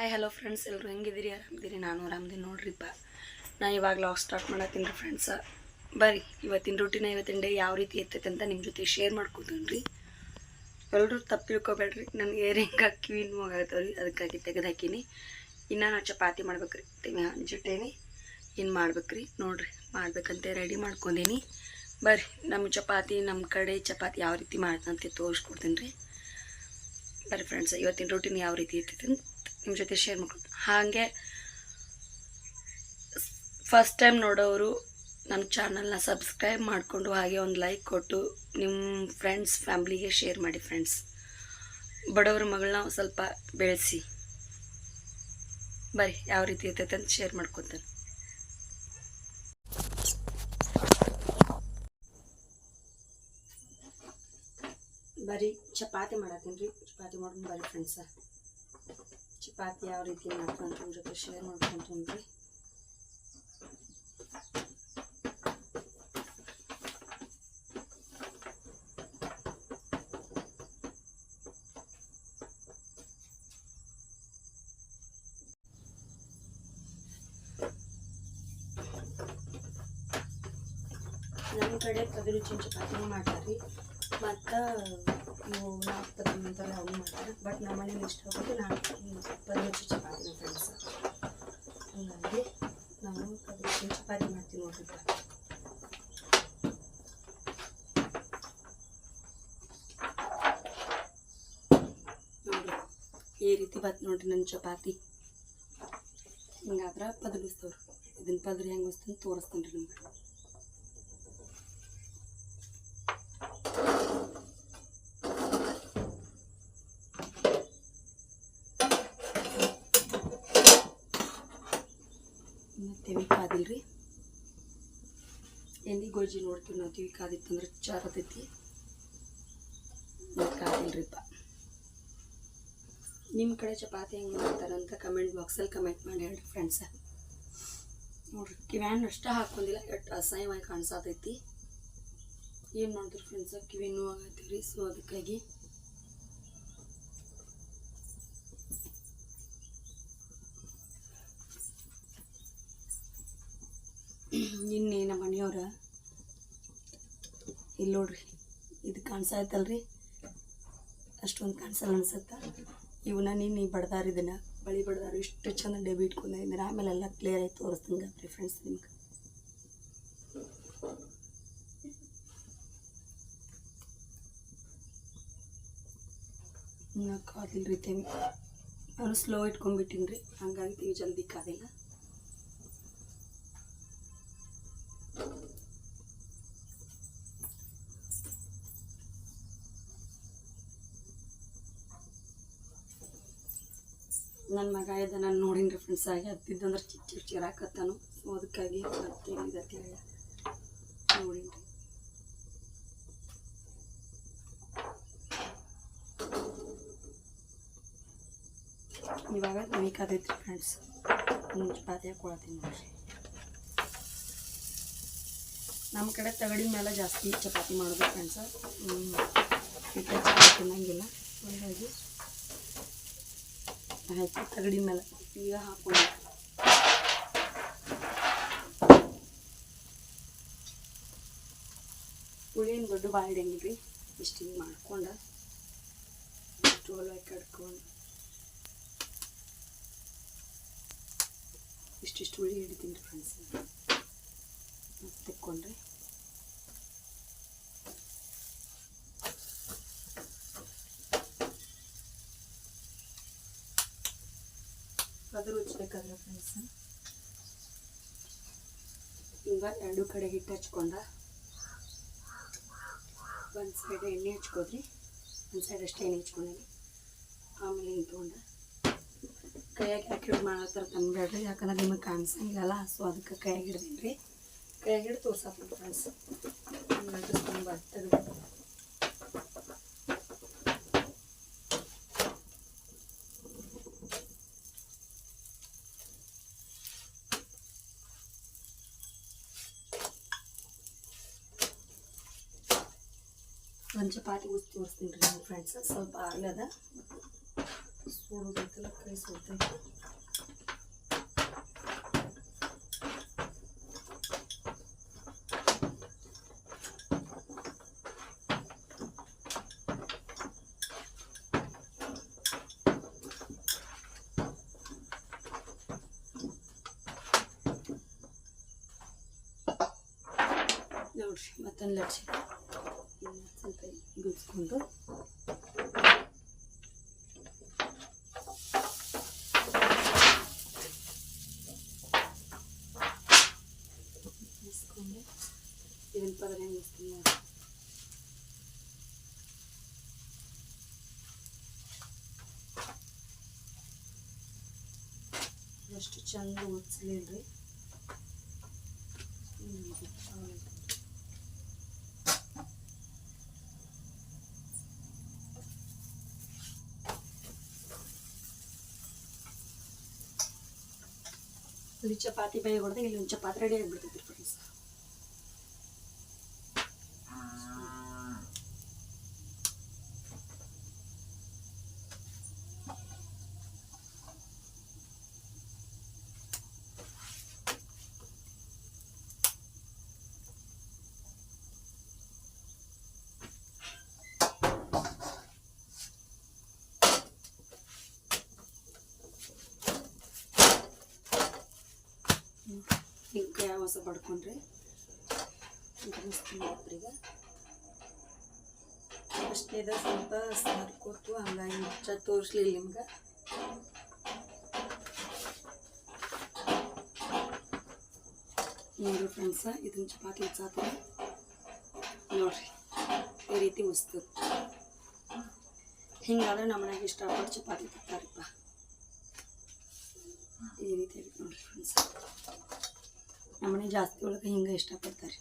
Hi hello friends, ಎಲ್ಲರೂ ಹೆಂಗಿದ್ದೀರಿ? ಆರಾಮಿದ್ದೀರಿ? ನಾನು ಆರಾಮಿದ್ದೀನಿ ನೋಡ್ರಿಪ್ಪ. ನಾನು ಇವಾಗ ಲಾಗ್ ಸ್ಟಾರ್ಟ್ ಮಾಡತ್ತೀನಿ ರೀ ಫ್ರೆಂಡ್ಸ. ಬರ್ರಿ ಇವತ್ತಿನ ರೂಟೀನ ಇವತ್ತಿನ ಡೇ ಯಾವ ರೀತಿ ಇರ್ತೈತೆ ಅಂತ ನಿಮ್ಮ ಜೊತೆ ಶೇರ್ ಮಾಡ್ಕೊತೀನಿ ರೀ. ಎಲ್ಲರೂ ತಪ್ಪು ತಿಳ್ಕೊಬೇಡ್ರಿ, ನನಗೆ ಏರಿಂಗ ಕಿವಿ ನೋವಾಗತ್ತವ ರೀ, ಅದಕ್ಕಾಗಿ ತೆಗೆದು ಹಾಕೀನಿ. ಇನ್ನು ನಾನು ಚಪಾತಿ ಮಾಡ್ಬೇಕ್ರಿ, ಹಂಚಿಟ್ಟೇನಿ. ಇನ್ನು ಮಾಡ್ಬೇಕ್ರಿ ನೋಡ್ರಿ, ಮಾಡ್ಬೇಕಂತ ರೆಡಿ ಮಾಡ್ಕೊಂಡೀನಿ. ಬರ್ರಿ ನಮ್ಮ ಚಪಾತಿ, ನಮ್ಮ ಕಡೆ ಚಪಾತಿ ಯಾವ ರೀತಿ ಮಾಡ್ತಂತ ತೋರಿಸ್ಕೊಡ್ತೀನಿ ರೀ. ಬರ್ರಿ ಫ್ರೆಂಡ್ಸ್, ಇವತ್ತಿನ ರೂಟೀನ್ ಯಾವ ರೀತಿ ಇರ್ತೈತೆ ಅಂತ ನಿಮ್ಮ ಜೊತೆ ಶೇರ್ ಮಾಡ್ಕೊತೀನಿ. ಹಾಗೆ ಫಸ್ಟ್ ಟೈಮ್ ನೋಡೋರು ನಮ್ಮ ಚಾನಲ್ನ ಸಬ್ಸ್ಕ್ರೈಬ್ ಮಾಡಿಕೊಂಡು ಹಾಗೆ ಒಂದು ಲೈಕ್ ಕೊಟ್ಟು ನಿಮ್ಮ ಫ್ರೆಂಡ್ಸ್ ಫ್ಯಾಮ್ಲಿಗೆ ಶೇರ್ ಮಾಡಿ ಫ್ರೆಂಡ್ಸ್. ಬಡವ್ರ ಮಗಳನ್ನ ಸ್ವಲ್ಪ ಬೆಳೆಸಿ. ಬರ್ರಿ ಯಾವ ರೀತಿ ಇರ್ತೈತೆ ಅಂತ ಶೇರ್ ಮಾಡ್ಕೊತೀನಿ. ಬರೀ ಚಪಾತಿ ಮಾಡತ್ತೀನಿ ರೀ. ಚಪಾತಿ ಮಾಡೋದು ಬರೀ ಫ್ರೆಂಡ್ಸ. ಚಪಾತಿ ಯಾವ ರೀತಿ ಮಾಡ್ಕೊಂತ ನಿಮ್ಮ ಜೊತೆ ಶೇರ್ ಮಾಡ್ಕೊಂತೀನಿ ರೀ. ನಮ್ಮ ಕಡೆ ಪದರುಚಿನ ಚಪಾತಿನೂ ಮಾಡ್ತಾರೆ ರೀ, ಮತ್ತು ಇವು ನಾಲ್ಕು ಪದರಿ ಅಂತಾರೆ ಅವನು ಮಾಡ್ತಾರೆ. ಬಟ್ ನಮ್ಮ ಮನೇಲಿ ಇಷ್ಟ ಆಗೋದು ನಾನು ಪದರುಚಿ ಚಪಾತಿನ ಫ್ರೆಂಡ್ಸ್. ಹಂಗಾಗಿ ನಾವು ಪದರುಚಿನ ಚಪಾತಿ ಮಾಡ್ತೀವಿ ನೋಡ್ರಿ. ನೋಡ್ರಿ ಈ ರೀತಿ ಬತ್ ನೋಡ್ರಿ ನನ್ನ ಚಪಾತಿ. ಹಿಂಗಾದ್ರೆ ಪದರಿಸ್ತವ್ರಿ. ಇದನ್ನ ಪದರಿ ಹೆಂಗೆ ಬಸ್ತಂತ ತೋರಿಸ್ತೀನಿ ರೀ ನಿಮ್ಗೆ. ತೆವಿ ಕಾದಿಲ್ರಿ, ಎಣ್ಣೆ ಗೋಜಿ ನೋಡ್ತೀವಿ ನಾವು. ತೆವಿ ಕಾದಿತ್ತಂದ್ರೆ ಚಾರತೈತಿ, ಕಾದಿಲ್ರಿಪ್ಪ. ನಿಮ್ಮ ಕಡೆ ಚಪಾತಿ ಹೆಂಗೆ ಮಾಡ್ತಾರಂತ ಕಮೆಂಟ್ ಬಾಕ್ಸಲ್ಲಿ ಕಮೆಂಟ್ ಮಾಡಿ ಹೇಳ್ರಿ ಫ್ರೆಂಡ್ಸ. ನೋಡ್ರಿ ಕಿವ್ಯಾನ್ ಅಷ್ಟೇ ಹಾಕೊಂಡಿಲ್ಲ, ಎಷ್ಟು ಅಸಹ್ಯವಾಗಿ ಕಾಣಿಸತೈತಿ. ಏನು ಮಾಡಿದ್ರಿ ಫ್ರೆಂಡ್ಸ, ಕಿವಿ ನೋವಾಗತ್ತೀವಿ ರೀ. ಸೊ ಅದಕ್ಕಾಗಿ ನಿನ್ನೆ ನಮ್ಮ ಮನೆಯವ್ರ ಇಲ್ಲಿ ನೋಡ್ರಿ, ಇದು ಕಾಣಿಸತ್ತಲ್ರಿ, ಅಷ್ಟೊಂದು ಕಾಣಿಸಲ್ಲ ಅನ್ಸುತ್ತೆ. ಇವನ್ನ ನಿನ್ನೆ ಬಡ್ದಾರ, ಇದನ್ನು ಬಳಿ ಬಡ್ದಾರು. ಇಷ್ಟು ಚಂದ ಡಬ್ಬಿ ಇಟ್ಕೊಂಡಿದ್ರೆ ಆಮೇಲೆ ಎಲ್ಲ ಕ್ಲಿಯರ್ ಆಗಿ ತೋರಿಸ್ತೀನಿ ರೀ ಫ್ರೆಂಡ್ಸ್ ನಿಮ್ಗೆ. ಇನ್ನು ಕಾದಿಲ್ರಿ ತೆವಿ. ನಾನು ಸ್ಲೋ ಇಟ್ಕೊಂಡ್ಬಿಟ್ಟಿನಿ ರೀ, ಹಂಗಾಗಿ ತೆವಿ ಜಲ್ದಿ ಕಾದಿಲ್ಲ. ನನ್ನ ಮಗ ಇದ್ದ ನಾನು ನೋಡಿನ್ರಿ ಫ್ರೆಂಡ್ಸ್. ಆಗಿ ಹತ್ತಿದ್ದಂದ್ರೆ ಚಿರಾಕತ್ತಾನು. ಸೊ ಅದಕ್ಕಾಗಿ ಮತ್ತೇನಿದೆ ಅಂತೇಳಿ ನೋಡಿನ್ರಿ. ಇವಾಗ ನಮಿಕಾದೈತ್ರಿ ಫ್ರೆಂಡ್ಸ್. ಚಪಾತಿ ಹಾಕೊಳತ್ತೀನಿ ನೋಡ್ರಿ. ನಮ್ಮ ಕಡೆ ತಗಡಿ ಮೇಲೆ ಜಾಸ್ತಿ ಚಪಾತಿ ಮಾಡೋದು ಫ್ರೆಂಡ್ಸ. ಹಿಟ್ಟ ಚಪಾತಿ ತಿನ್ನಂಗಿಲ್ಲ, ಹಾಗಾಗಿ ಆಯ್ತು ತಗಡಿ ಮೇಲೆ ಈಗ ಹಾಕೊಂಡು ಉಳ್ಳೇನು ದೊಡ್ಡ ಬಾಳೆ ಇಡಂಗಿಲ್ರಿ. ಇಷ್ಟು ಹಿಂಗೆ ಮಾಡ್ಕೊಂಡು ಇಷ್ಟು ಹೊಲವಾಗಿ ಕಡ್ಕೊಂಡು ಇಷ್ಟಿಷ್ಟು ಉಳ್ಳಿ ಹಿಡಿತೀನಿ ರೀ ಫ್ರೆಂಡ್ಸ್. ತೆಕ್ಕೊಂಡ್ರೆ ಅದು ರುಚ್ಬೇಕಾದ್ರೆ ಫ್ರೆಂಡ್ಸ್. ಈಗ ಎರಡು ಕಡೆ ಹಿಟ್ಟು ಹಚ್ಕೊಂಡ, ಒಂದು ಸೈಡ್ ಎಣ್ಣೆ ಹಚ್ಕೋದ್ರಿ, ಒಂದು ಸೈಡ್ ಅಷ್ಟೇ ಎಣ್ಣೆ ಹಚ್ಕೊಂಡಿ. ಆಮೇಲೆ ಹಿಂಗೆ ತೊಗೊಂಡು ಕೈಯಾಗಿ ಹಾಕಿ ಹಿಡಿದು ಮಾಡತ್ತರ ತಂದ್ಬೇಡ್ರಿ, ಯಾಕಂದ್ರೆ ನಿಮಗೆ ಕಾಣಿಸಂಗಿಲ್ಲ. ಸೊ ಅದಕ್ಕೆ ಕೈಯಾಗಿ ಹಿಡ್ದೀನಿ ರೀ. ಕೈಯಾಗಿ ಹಿಡಿದು ತೋರ್ಸಪ್ಪ ಫ್ರೆಂಡ್ಸ್. ತುಂಬ ತೆಗೆದು ಒಂದು ಚಪಾತಿ ಉಸ್ ತೋರಿಸ್ತೀನಿ ರೀ ಫ್ರೆಂಡ್ಸ್. ಸ್ವಲ್ಪ ಆಗ್ಲದ ಸುಡೋದೈತಲ್ಲ ಕೈ ಸುಡ್ತೈತೆ. ನೋಡ್ರಿ ಮತ್ತೊಂದು ಲಕ್ಷ ಸ್ವಲ್ಪ ಗುಜ್ಕೊಂಡು ಇದನ್ನ ಪದರ ಹೆಂಗಿಸ್ತೀನಿ ನೋಡಿ. ಎಷ್ಟು ಚಂದ ಮುಚ್ಚಲಿಲ್ರಿ. ಇಲ್ಲಿ ಚಪಾತಿ ಬೇಗ ಹೊಡೆದ ಇಲ್ಲಿ ಒಂದು ಚಪಾತಿ ರೆಡಿ ಆಗಿಬಿಡ್ತೈತಿ ಫ್ರೆಂಡ್ಸ್. ಹಿಂಗೆ ಹೊಸ ಪಡ್ಕೊಂಡ್ರೆ ಈಗ ಅಷ್ಟೇದ ಸ್ವಲ್ಪ ಸರ್ಕೊತ್ತು ಹಂಗಾಗಿ ತೋರಿಸ್ಲಿಲ್ಲ ನಿಮ್ಗೆ. ನೋಡ್ರಿ ಫ್ರೆಂಡ್ಸ ಇದನ್ನ ಚಪಾತಿ ಹೆಚ್ಚಾತ ನೋಡ್ರಿ ಈ ರೀತಿ ಉಸ್ತದ. ಹಿಂಗಾದ್ರೆ ನಮ್ಮ ಮನೆಗೆ ಇಷ್ಟಪಟ್ಟು ಚಪಾತಿ ತಿಂತಾರಪ್ಪ. ಈ ರೀತಿ ನೋಡ್ರಿ ಫ್ರೆಂಡ್ಸ್, ನಮ್ಮನೆ ಜಾಸ್ತಿ ಒಳಗೆ ಹಿಂಗೆ ಇಷ್ಟಪಡ್ತಾರೆ.